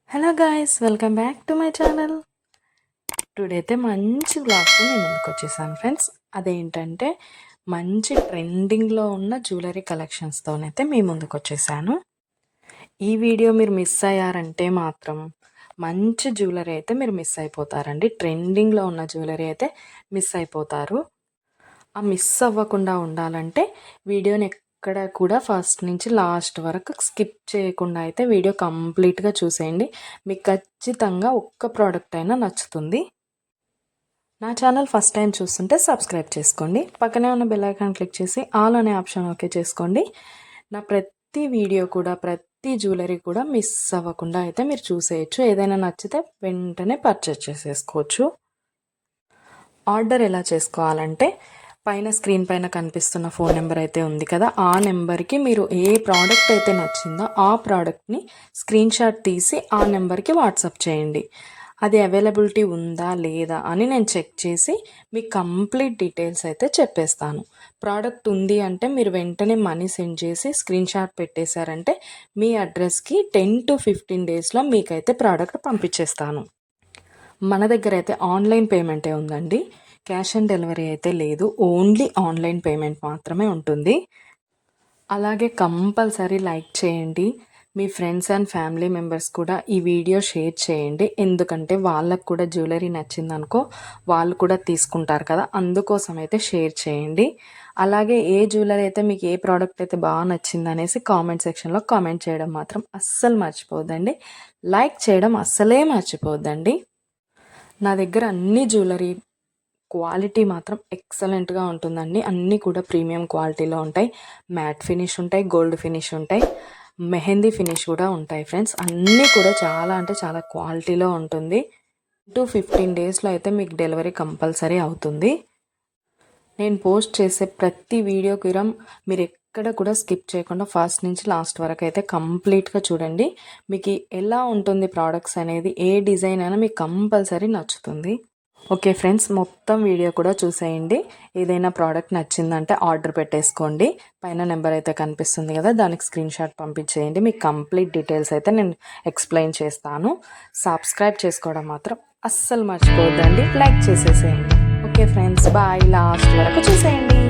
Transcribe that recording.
Hello guys, welcome back to my channel. Today అయితే మంచి వ్లాగ్తో నేను ముందుకు వచ్చేసాను ఫ్రెండ్స్. అదేంటంటే మంచి ట్రెండింగ్లో ఉన్న జ్యువెలరీ కలెక్షన్స్తోనైతే మీ ముందుకు వచ్చేసాను. ఈ వీడియో మీరు మిస్ అయ్యారంటే మాత్రం మంచి జ్యువెలరీ అయితే మీరు మిస్ అయిపోతారండి. ట్రెండింగ్లో ఉన్న జ్యువెలరీ అయితే మిస్ అయిపోతారు. ఆ మిస్ అవ్వకుండా ఉండాలంటే వీడియోని ఎక్కడ కూడా ఫస్ట్ నుంచి లాస్ట్ వరకు స్కిప్ చేయకుండా అయితే వీడియో కంప్లీట్గా చూసేయండి. మీకు ఖచ్చితంగా ఒక్క ప్రోడక్ట్ అయినా నచ్చుతుంది. నా ఛానల్ ఫస్ట్ టైం చూస్తుంటే సబ్స్క్రైబ్ చేసుకోండి. పక్కనే ఉన్న బెల్ ఐకాన్ క్లిక్ చేసి ఆల్ అనే ఆప్షన్ ఓకే చేసుకోండి. నా ప్రతి వీడియో కూడా ప్రతి జ్యువెలరీ కూడా మిస్ అవ్వకుండా అయితే మీరు చూసేయచ్చు. ఏదైనా నచ్చితే వెంటనే పర్చేస్ చేసేసుకోవచ్చు. ఆర్డర్ ఎలా చేసుకోవాలంటే పైన స్క్రీన్ పైన కనిపిస్తున్న ఫోన్ నెంబర్ అయితే ఉంది కదా, ఆ నెంబర్కి మీరు ఏ ప్రోడక్ట్ అయితే నచ్చిందో ఆ ప్రోడక్ట్ని స్క్రీన్ షాట్ తీసి ఆ నెంబర్కి వాట్సాప్ చేయండి. అది అవైలబిలిటీ ఉందా లేదా అని నేను చెక్ చేసి మీకు కంప్లీట్ డీటెయిల్స్ అయితే చెప్పేస్తాను. ప్రోడక్ట్ ఉంది అంటే మీరు వెంటనే మనీ సెండ్ చేసి స్క్రీన్ షాట్ పెట్టేశారంటే మీ అడ్రస్కి 10 to 15 డేస్లో మీకైతే ప్రోడక్ట్ పంపించేస్తాను. మన దగ్గర అయితే ఆన్లైన్ పేమెంటే ఉందండి. క్యాష్ ఆన్ డెలివరీ అయితే లేదు. ఓన్లీ ఆన్లైన్ పేమెంట్ మాత్రమే ఉంటుంది. అలాగే కంపల్సరీ లైక్ చేయండి. మీ ఫ్రెండ్స్ అండ్ ఫ్యామిలీ మెంబర్స్ కూడా ఈ వీడియో షేర్ చేయండి. ఎందుకంటే వాళ్ళకు కూడా జ్యువెలరీ నచ్చిందనుకో వాళ్ళు కూడా తీసుకుంటారు కదా, అందుకోసం అయితే షేర్ చేయండి. అలాగే ఏ జ్యువెలరీ అయితే మీకు ఏ ప్రోడక్ట్ అయితే బాగా నచ్చింది అనేసి కామెంట్ సెక్షన్లో కామెంట్ చేయడం మాత్రం అస్సలు మర్చిపోద్దండి. లైక్ చేయడం అస్సలే మర్చిపోద్దండి. నా దగ్గర అన్ని జ్యువెలరీ క్వాలిటీ మాత్రం ఎక్సలెంట్గా ఉంటుందండి. అన్నీ కూడా ప్రీమియం క్వాలిటీలో ఉంటాయి. మ్యాట్ ఫినిష్ ఉంటాయి, గోల్డ్ ఫినిష్ ఉంటాయి, మెహందీ ఫినిష్ కూడా ఉంటాయి ఫ్రెండ్స్. అన్నీ కూడా చాలా అంటే చాలా క్వాలిటీలో ఉంటుంది. 15 డేస్లో అయితే మీకు డెలివరీ కంపల్సరీ అవుతుంది. నేను పోస్ట్ చేసే ప్రతి వీడియోకి మీరు ఎక్కడ కూడా స్కిప్ చేయకుండా ఫస్ట్ నుంచి లాస్ట్ వరకు అయితే కంప్లీట్గా చూడండి. మీకు ఎలా ఉంటుంది ప్రోడక్ట్స్ అనేది, ఏ డిజైన్ అయినా మీకు కంపల్సరీ నచ్చుతుంది. ఓకే ఫ్రెండ్స్, మొత్తం వీడియో కూడా చూసేయండి. ఏదైనా ప్రోడక్ట్ నచ్చిందంటే ఆర్డర్ పెట్టేసుకోండి. పైన నెంబర్ అయితే కనిపిస్తుంది కదా, దానికి స్క్రీన్ షాట్ పంపించేయండి. మీకు కంప్లీట్ డీటెయిల్స్ అయితే నేను ఎక్స్ప్లెయిన్ చేస్తాను. సబ్స్క్రైబ్ చేసుకోవడం మాత్రం అస్సలు మర్చిపోవద్దండి. లైక్ చేసేసేయండి. Okay friends, bye. లాస్ట్ వరకు చూసేయండి.